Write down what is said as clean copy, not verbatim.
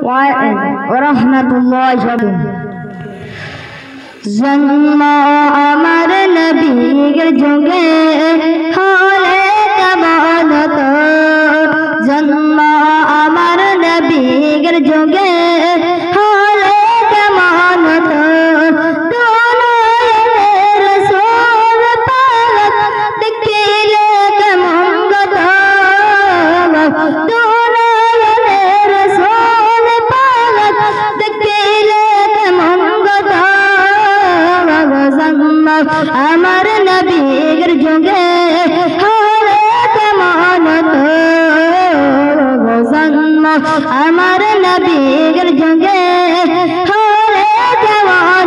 ওয়া রাহমাতুল্লাহি জন্ম আমার নবীর যুগে হলে কেমন তো জন্ম আমার নবীর যুগে হলে কেমন তো দুনিয়ার রাসূল পাক দেখিলে কেমন গো দুনিয়ার রাসূল পাক দেখিলে কেমন গো আমার নবীর যুগে হলে কেমন তো জন্ম আমার নবীর যুগে হলে কেমন